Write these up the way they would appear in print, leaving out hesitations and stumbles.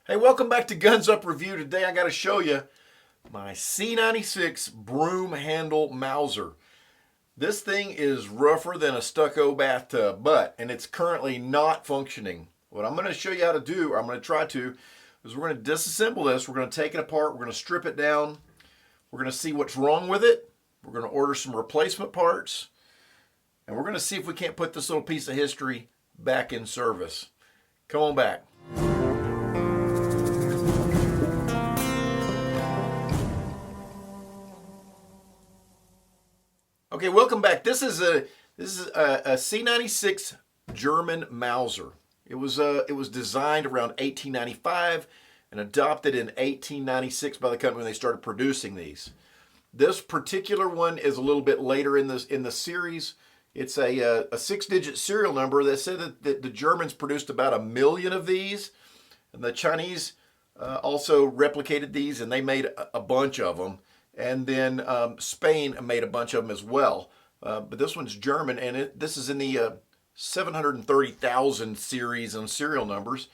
Hey, welcome back to Guns Up Review. Today I got to show you my C96 Broomhandle Mauser. This thing is rougher than a stucco bathtub, and it's currently not functioning. What I'm going to show you how to do, or I'm going to try to, is we're going to disassemble this. We're going to take it apart. We're going to strip it down. We're going to see what's wrong with it. We're going to order some replacement parts. And we're going to see if we can't put this little piece of history back in service. Come on back. Okay, welcome back. This is a C96 German Mauser. It was designed around 1895 and adopted in 1896 by the company when they started producing these. This particular one is a little bit later in the series. It's a 6-digit serial number that said that the Germans produced about 1 million of these, and the Chinese also replicated these, and they made a bunch of them. And then Spain made a bunch of them as well. But this one's German, and this is in the 730,000 series and serial numbers.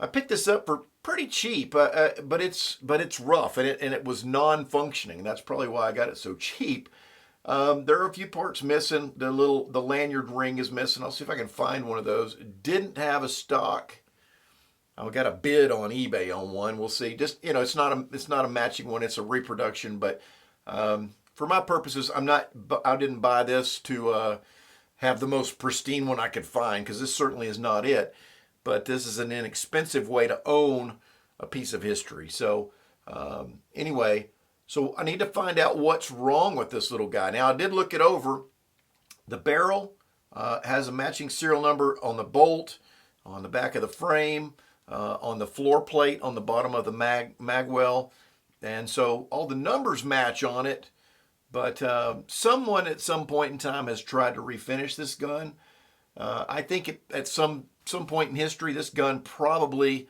I picked this up for pretty cheap, but it's rough, and it was non-functioning. That's probably why I got it so cheap. There are a few parts missing. The lanyard ring is missing. I'll see if I can find one of those. Didn't have a stock. I got a bid on eBay on one. We'll see. Just, it's not a matching one. It's a reproduction. But for my purposes, I didn't buy this to have the most pristine one I could find, because this certainly is not it. But this is an inexpensive way to own a piece of history. So anyway, so I need to find out what's wrong with this little guy. Now, I did look it over. The barrel has a matching serial number on the bolt, on the back of the frame, on the floor plate on the bottom of the Magwell, and so all the numbers match on it. But someone at some point in time has tried to refinish this gun. I think at some point in history, this gun probably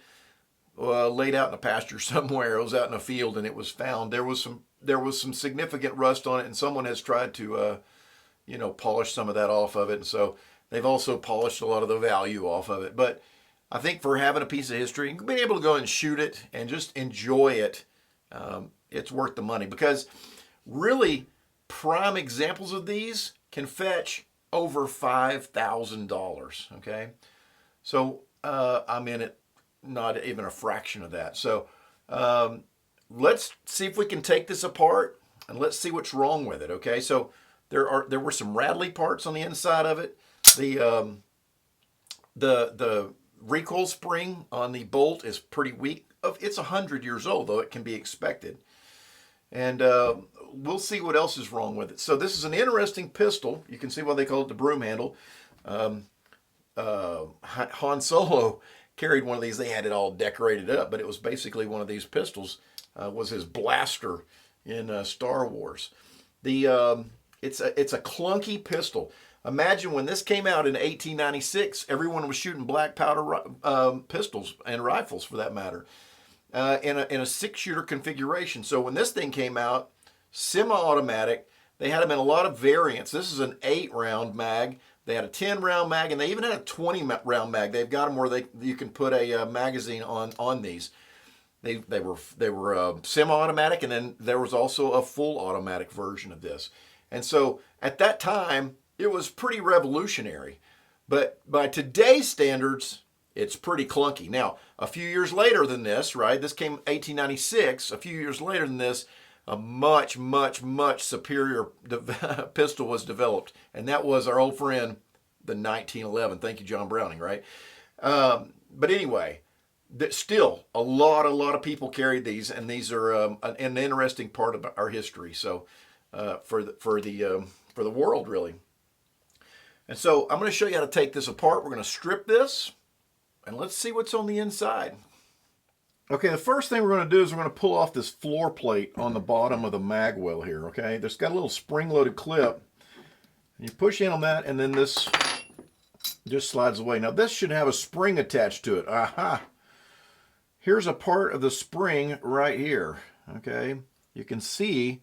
laid out in a pasture somewhere. It was out in a field and it was found. There was some significant rust on it, and someone has tried to polish some of that off of it. And so they've also polished a lot of the value off of it. But I think for having a piece of history and being able to go and shoot it and just enjoy it, it's worth the money, because really prime examples of these can fetch over $5,000. Okay, so I'm in it not even a fraction of that. So let's see if we can take this apart and let's see what's wrong with it. Okay, so there were some rattly parts on the inside of it. The recoil spring on the bolt is pretty weak. It's 100 years old, though it can be expected. And we'll see what else is wrong with it. So this is an interesting pistol. You can see why they call it the Broomhandle. Han Solo carried one of these. They had it all decorated up, but it was basically one of these pistols. Was his blaster in Star Wars. It's a clunky pistol. Imagine when this came out in 1896, everyone was shooting black powder pistols and rifles, for that matter, in a 6-shooter configuration. So when this thing came out, semi-automatic, they had them in a lot of variants. This is an 8-round mag. They had a 10-round mag, and they even had a 20-round mag. They've got them where you can put a magazine on these. They were semi-automatic, and then there was also a full automatic version of this. And so at that time, it was pretty revolutionary. But by today's standards, it's pretty clunky. Now, a few years later than this, right? This came 1896. A few years later than this, a much, much, much superior pistol was developed. And that was our old friend, the 1911. Thank you, John Browning, right? But anyway, still, a lot of people carried these, and these are an interesting part of our history. So for the world, really. And so I'm going to show you how to take this apart. We're going to strip this, and let's see what's on the inside. Okay, the first thing we're going to do is we're going to pull off this floor plate on the bottom of the Magwell here, okay? There's got a little spring-loaded clip. You push in on that, and then this just slides away. Now, this should have a spring attached to it. Aha! Here's a part of the spring right here, okay? You can see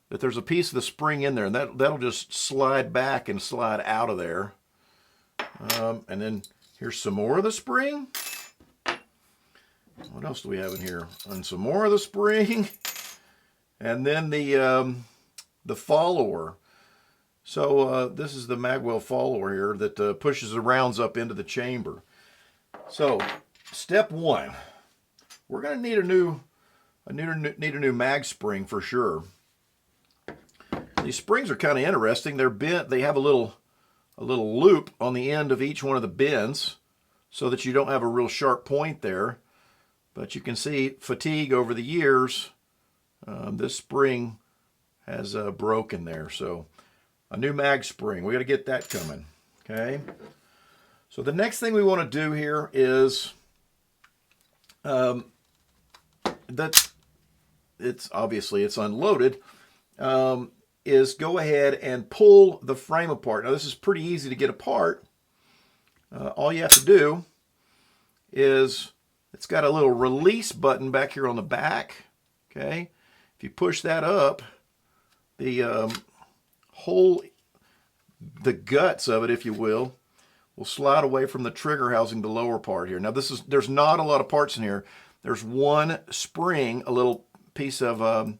that there's a piece of the spring in there, and that'll just slide back and slide out of there. And then here's some more of the spring. What What else do we have in here? And some more of the spring. And then the follower. So this is the Magwell Follower here that pushes the rounds up into the chamber. So step one, we're going to need a new mag spring for sure. These springs are kind of interesting. They're bent. They have a little loop on the end of each one of the bends so that you don't have a real sharp point there. But you can see fatigue over the years. This spring has broken there. So a new mag spring. We got to get that coming. Okay. So the next thing we want to do here is it's obviously unloaded. Is go ahead and pull the frame apart. Now this is pretty easy to get apart. All you have to do is, it's got a little release button back here on the back. Okay, if you push that up, the guts of it, if you will slide away from the trigger housing, the lower part here. Now there's not a lot of parts in here. There's one spring, a little piece of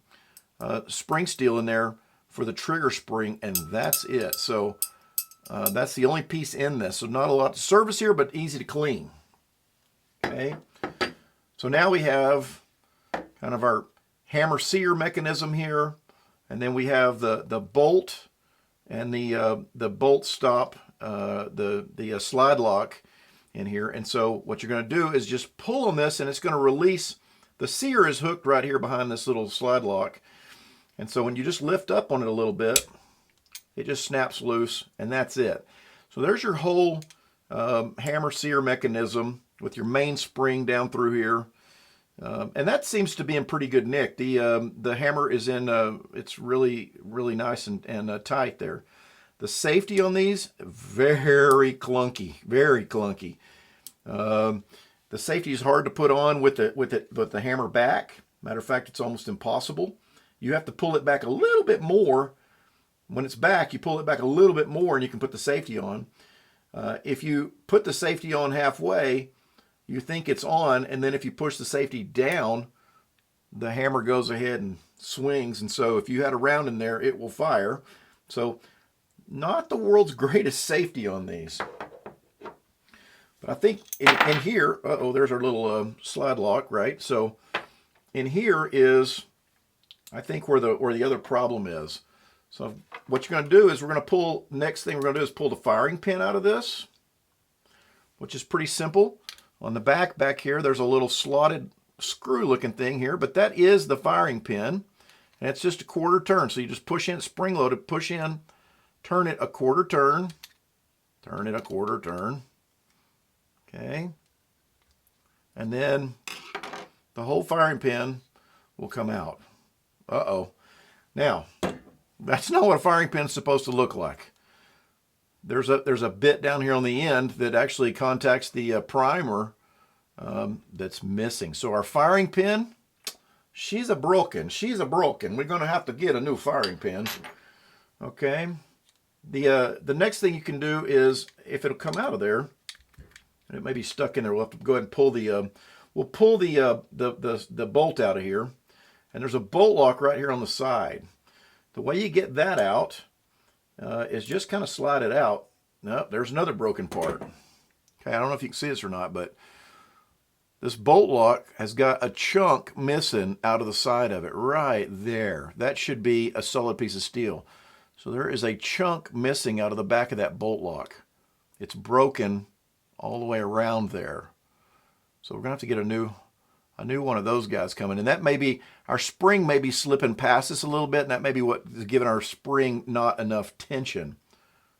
spring steel in there for the trigger spring, and that's it. So that's the only piece in this. So not a lot to service here, but easy to clean. Okay. So now we have kind of our hammer sear mechanism here, and then we have the bolt and the bolt stop, the slide lock in here. And so what you're going to do is just pull on this, and it's going to release. The sear is hooked right here behind this little slide lock. And so when you just lift up on it a little bit, it just snaps loose, and that's it. So there's your whole hammer sear mechanism with your main spring down through here. And that seems to be in pretty good nick. The hammer is in, it's really nice and tight there. The safety on these, very clunky, very clunky. The safety is hard to put on with the hammer back. Matter of fact, it's almost impossible. You have to pull it back a little bit more. When it's back, you pull it back a little bit more and you can put the safety on. If you put the safety on halfway, you think it's on, and then if you push the safety down, the hammer goes ahead and swings, and so if you had a round in there, it will fire. So not the world's greatest safety on these. But I think in here, there's our little slide lock, right? So in here is, I think, where the other problem is. So what you're going to do is next thing we're going to do is pull the firing pin out of this, which is pretty simple. On the back here, there's a little slotted screw looking thing here, but that is the firing pin, and it's just a quarter turn. So you just push in, spring loaded, push in, turn it a quarter turn, turn it a quarter turn. Okay. And then the whole firing pin will come out. Now, that's not what a firing pin is supposed to look like. There's a bit down here on the end that actually contacts the primer that's missing. So our firing pin, she's a broken. We're going to have to get a new firing pin. Okay. The next thing you can do is, if it'll come out of there, and it may be stuck in there, we'll have to go ahead and pull we'll pull the bolt out of here. And there's a bolt lock right here on the side. The way you get that out is just kind of slide it out. No, there's another broken part. Okay, I don't know if you can see this or not, but this bolt lock has got a chunk missing out of the side of it right there. That should be a solid piece of steel. So there is a chunk missing out of the back of that bolt lock. It's broken all the way around there. So we're going to have to get a new one of those guys coming. And that may be, our spring may be slipping past us a little bit, and that may be what is giving our spring not enough tension.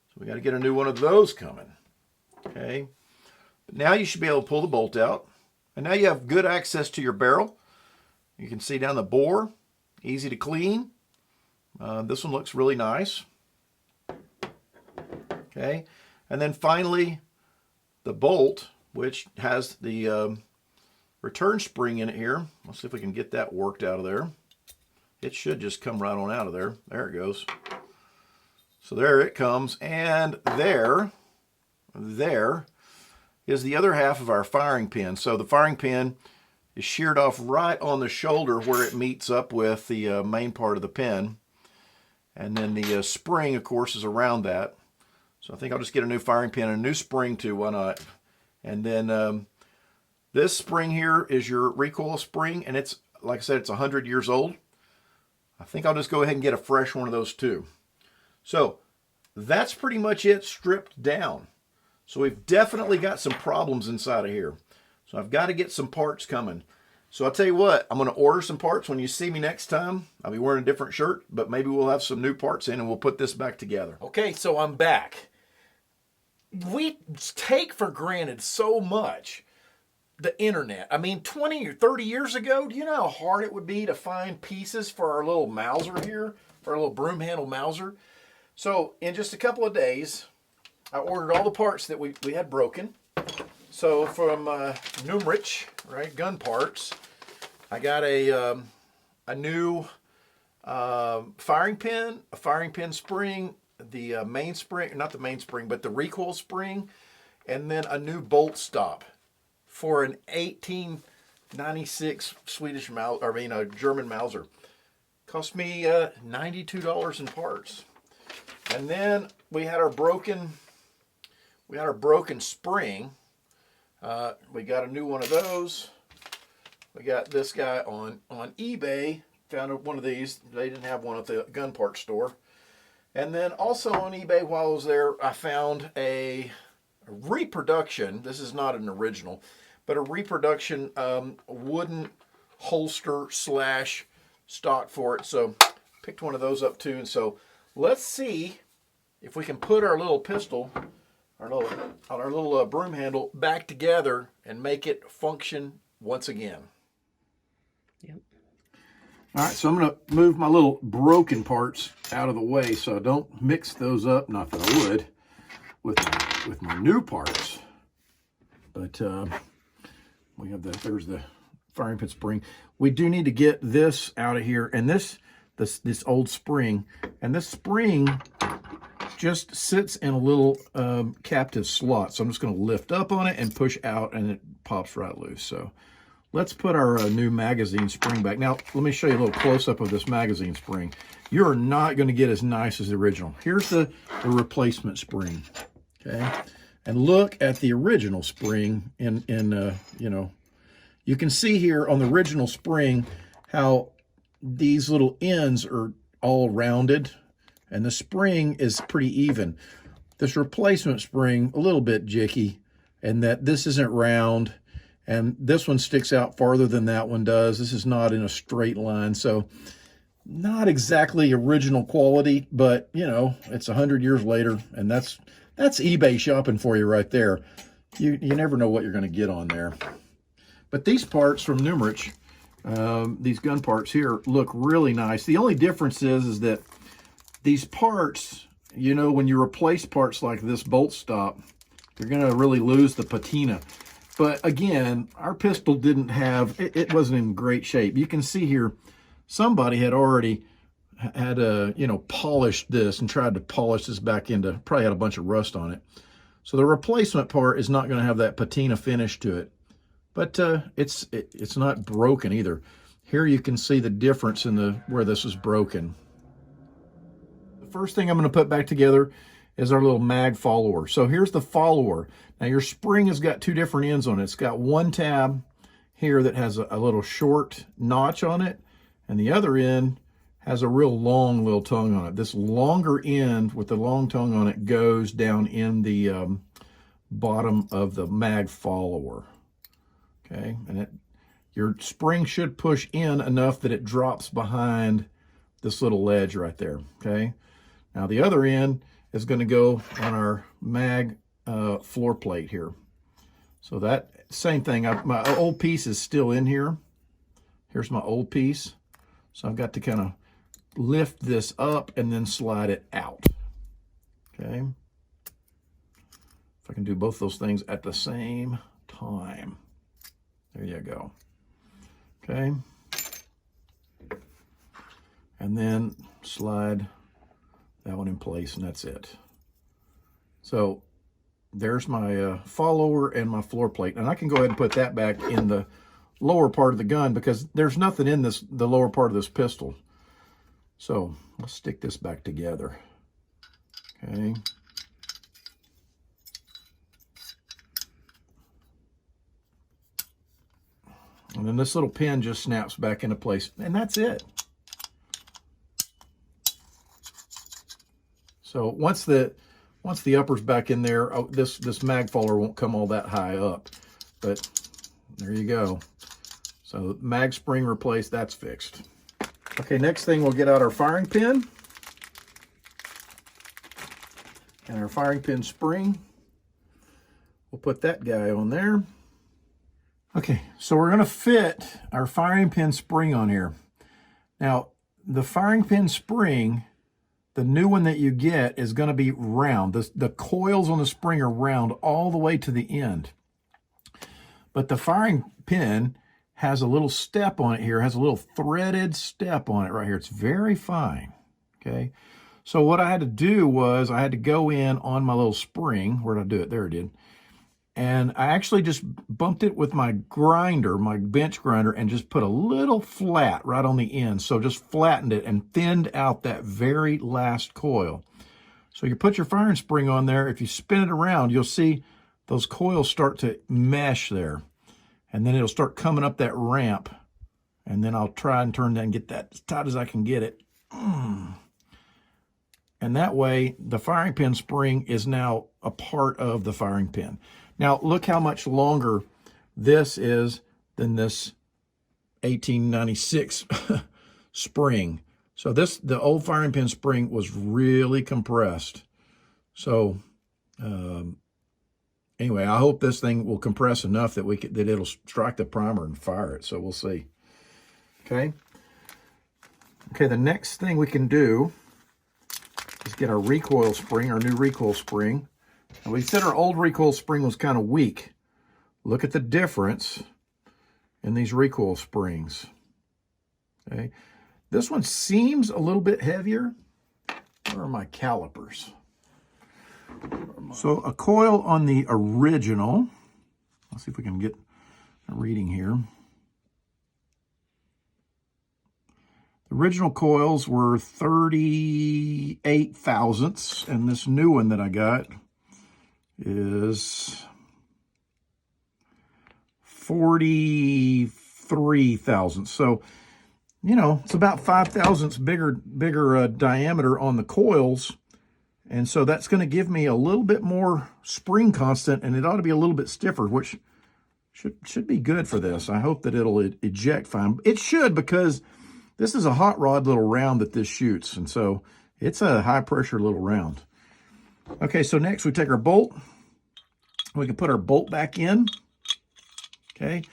So we got to get a new one of those coming. Okay. But now you should be able to pull the bolt out. And now you have good access to your barrel. You can see down the bore, easy to clean. This one looks really nice. Okay. And then finally, the bolt, which has the return spring in it here. Let's see if we can get that worked out of there. It should just come right on out of there. There it goes. So there it comes, and there is the other half of our firing pin. So the firing pin is sheared off right on the shoulder where it meets up with the main part of the pin. And then the spring, of course, is around that. So I think I'll just get a new firing pin and a new spring too, why not? And then this spring here is your recoil spring, and it's, like I said, it's 100 years old. I think I'll just go ahead and get a fresh one of those too. So that's pretty much it stripped down. So we've definitely got some problems inside of here. So I've got to get some parts coming. So I'll tell you what, I'm going to order some parts. When you see me next time, I'll be wearing a different shirt, but maybe we'll have some new parts in and we'll put this back together. Okay, so I'm back. We take for granted so much the internet. I mean, 20 or 30 years ago, do you know how hard it would be to find pieces for our little Mauser here, for our little Broomhandle Mauser? So in just a couple of days, I ordered all the parts that we had broken. So from Numrich, right, gun parts, I got a new firing pin, a firing pin spring, the main spring, not the main spring, but the recoil spring, and then a new bolt stop for an 1896 German Mauser. Cost me $92 in parts. And then we had our broken spring. We got a new one of those. We got this guy on eBay. Found one of these. They didn't have one at the gun parts store. And then also on eBay while I was there, I found a reproduction. This is not an original, but a reproduction wooden holster / stock for it. So picked one of those up too. And so let's see if we can put our little pistol, our little broom handle back together and make it function once again. Yep. All right, so I'm going to move my little broken parts out of the way so I don't mix those up. Not that I would with my new parts, but we have there's the firing pin spring. We do need to get this out of here, and this old spring, and this spring just sits in a little captive slot. So I'm just going to lift up on it and push out, and it pops right loose. So let's put our new magazine spring back. Now, let me show you a little close-up of this magazine spring. You're not going to get as nice as the original. Here's the replacement spring, okay? And look at the original spring you know, you can see here on the original spring how these little ends are all rounded, and the spring is pretty even. This replacement spring, a little bit jicky, and that this isn't round, and this one sticks out farther than that one does. This is not in a straight line, so not exactly original quality, but you know, it's 100 years later, and that's eBay shopping for you right there. You never know what you're going to get on there. But these parts from Numrich, these gun parts here, look really nice. The only difference is that these parts, you know, when you replace parts like this bolt stop, you're going to really lose the patina. But again, our pistol didn't have, it wasn't in great shape. You can see here, somebody had already polished this and tried to polish this back into, probably had a bunch of rust on it. So the replacement part is not going to have that patina finish to it. But it's not broken either. Here you can see the difference in where this is broken. The first thing I'm going to put back together is our little mag follower. So here's the follower. Now your spring has got two different ends on it. It's got one tab here that has a little short notch on it, and the other end has a real long little tongue on it. This longer end with the long tongue on it goes down in the bottom of the mag follower. Okay, and your spring should push in enough that it drops behind this little ledge right there. Okay, now the other end is going to go on our mag floor plate here. So that same thing, my old piece is still in here. Here's my old piece. So I've got to kind of lift this up and then slide it out. Okay, if I can do both those things at the same time. There you go. Okay. And then slide that one in place, and that's it. So there's my follower and my floor plate. And I can go ahead and put that back in the lower part of the gun because there's nothing in the lower part of this pistol. So let's stick this back together. Okay. And then this little pin just snaps back into place, and that's it. So once the upper's back in there, this mag follower won't come all that high up. But there you go. So mag spring replaced, that's fixed. Okay, next thing, we'll get out our firing pin and our firing pin spring. We'll put that guy on there. Okay, so we're gonna fit our firing pin spring on here. Now, the firing pin spring, the new one that you get, is gonna be round. The coils on the spring are round all the way to the end. But the firing pin has a little step on it here, has a little threaded step on it right here. It's very fine, okay? So what I had to do was I had to go in on my little spring. Where did I do it? There it did. And I actually just bumped it with my grinder, my bench grinder, and just put a little flat right on the end. So just flattened it and thinned out that very last coil. So you put your firing spring on there. If you spin it around, you'll see those coils start to mesh there. And then it'll start coming up that ramp. And then I'll try and turn that and get that as tight as I can get it. And that way, the firing pin spring is now a part of the firing pin. Now, look how much longer this is than this 1896 spring. So the old firing pin spring was really compressed. So anyway, I hope this thing will compress enough that that it'll strike the primer and fire it. So we'll see. Okay. Okay, the next thing we can do is get our recoil spring, our new recoil spring. And we said our old recoil spring was kind of weak. Look at the difference in these recoil springs. Okay, this one seems a little bit heavier. Where are my calipers? So a coil on the original. Let's see if we can get a reading here. The original coils were 38 thousandths, and this new one that I got is 43 thousandths. So, you know, it's about 5 thousandths bigger diameter on the coils. And so that's going to give me a little bit more spring constant, and it ought to be a little bit stiffer, which should be good for this. I hope that it'll eject fine. It should, because this is a hot rod little round that this shoots. And so it's a high pressure little round. Okay, so next we take our bolt. We can put our bolt back in. Okay,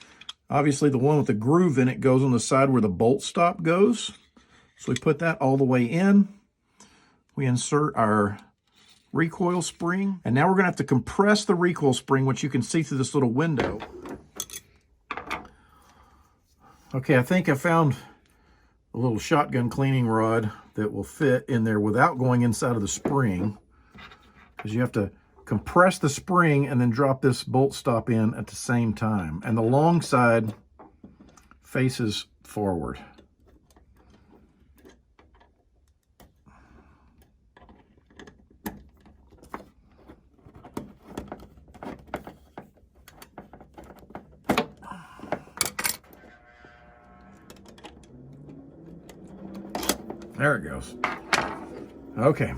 obviously the one with the groove in it goes on the side where the bolt stop goes. So we put that all the way in. We insert our recoil spring. And now we're gonna have to compress the recoil spring, which you can see through this little window. Okay, I think I found a little shotgun cleaning rod that will fit in there without going inside of the spring, because you have to compress the spring and then drop this bolt stop in at the same time. And the long side faces forward. There it goes. Okay.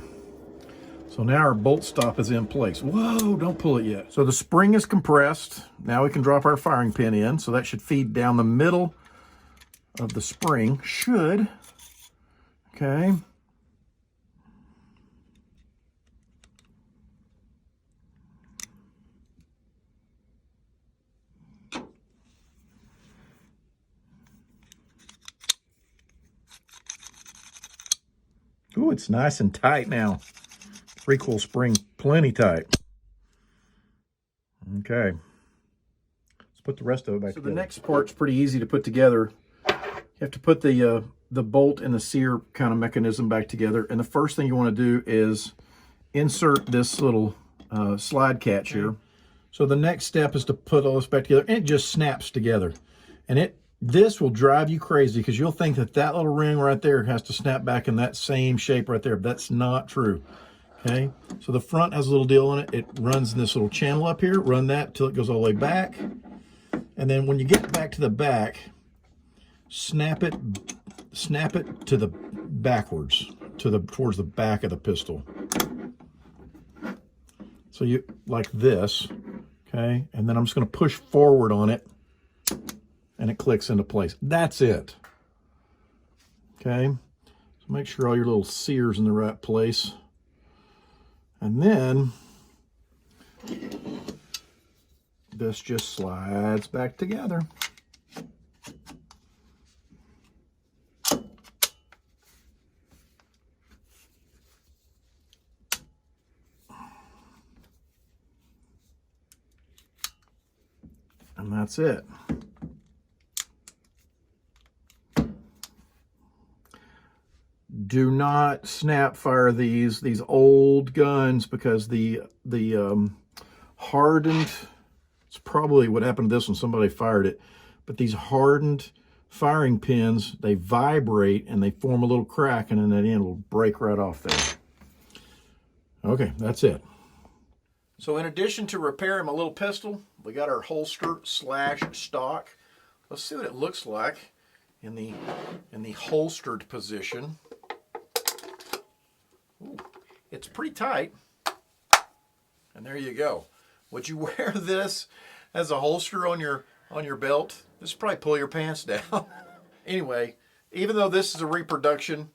So now our bolt stop is in place. Whoa, don't pull it yet. So the spring is compressed. Now we can drop our firing pin in. So that should feed down the middle of the spring. Should. Okay. Ooh, it's nice and tight now. Recoil spring, plenty tight. Okay. Let's put the rest of it back together. So the next part's pretty easy to put together. You have to put the bolt and the sear kind of mechanism back together. And the first thing you want to do is insert this little slide catch here. So the next step is to put all this back together, and it just snaps together. And this will drive you crazy because you'll think that that little ring right there has to snap back in that same shape right there. That's not true. Okay, so the front has a little deal in it. It runs in this little channel up here. Run that until it goes all the way back. And then when you get back to the back, snap it to the backwards, towards the back of the pistol. So you, like this, okay? And then I'm just gonna push forward on it and it clicks into place. That's it, okay? So make sure all your little sears in the right place. And then this just slides back together. And that's it. Do not snap fire these old guns, because the hardened, it's probably what happened to this one, somebody fired it, but these hardened firing pins, they vibrate and they form a little crack, and then that end will break right off there. Okay, that's it. So in addition to repairing my little pistol, we got our holster slash stock. Let's see what it looks like in the holstered position. Ooh, it's pretty tight. And there you go. Would you wear this as a holster on your belt? This would probably pull your pants down. Anyway, even though this is a reproduction,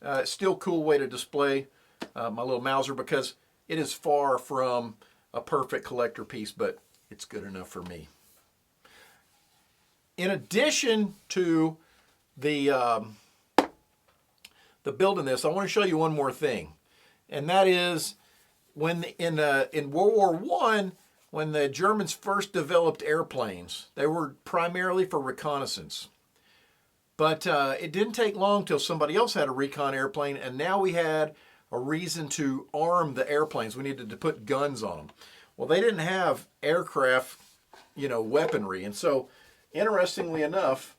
it's still a cool way to display my little Mauser, because it is far from a perfect collector piece, but it's good enough for me. In addition to the building this, I want to show you one more thing, and that is when in World War I, when the Germans first developed airplanes, they were primarily for reconnaissance. But it didn't take long till somebody else had a recon airplane, and now we had a reason to arm the airplanes. We needed to put guns on them. Well, they didn't have aircraft, weaponry. And so, interestingly enough,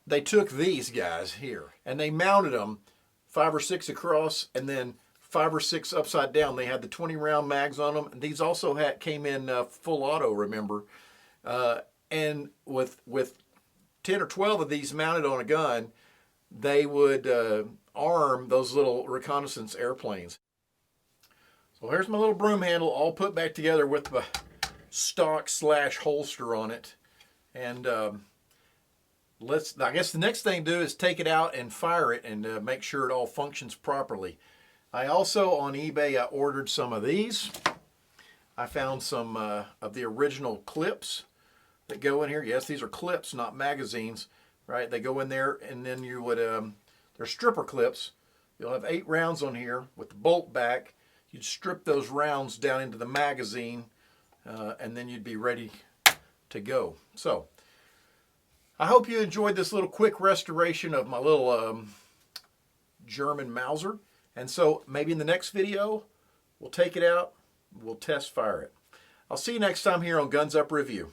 they took these guys here and they mounted them 5 or 6 across and then 5 or 6 upside down. They had the 20-round mags on them. And these also came in full auto, remember. And with 10 or 12 of these mounted on a gun, they would arm those little reconnaissance airplanes. So here's my little broom handle all put back together with the stock slash holster on it. And I guess the next thing to do is take it out and fire it and make sure it all functions properly. I also on eBay ordered some of these. I found some of the original clips that go in here. Yes, these are clips, not magazines, right? They go in there, and then you would, they're stripper clips. You'll have 8 rounds on here with the bolt back. You'd strip those rounds down into the magazine, and then you'd be ready to go. So, I hope you enjoyed this little quick restoration of my little German Mauser. And so, maybe in the next video, we'll take it out, we'll test fire it. I'll see you next time here on Guns Up Review.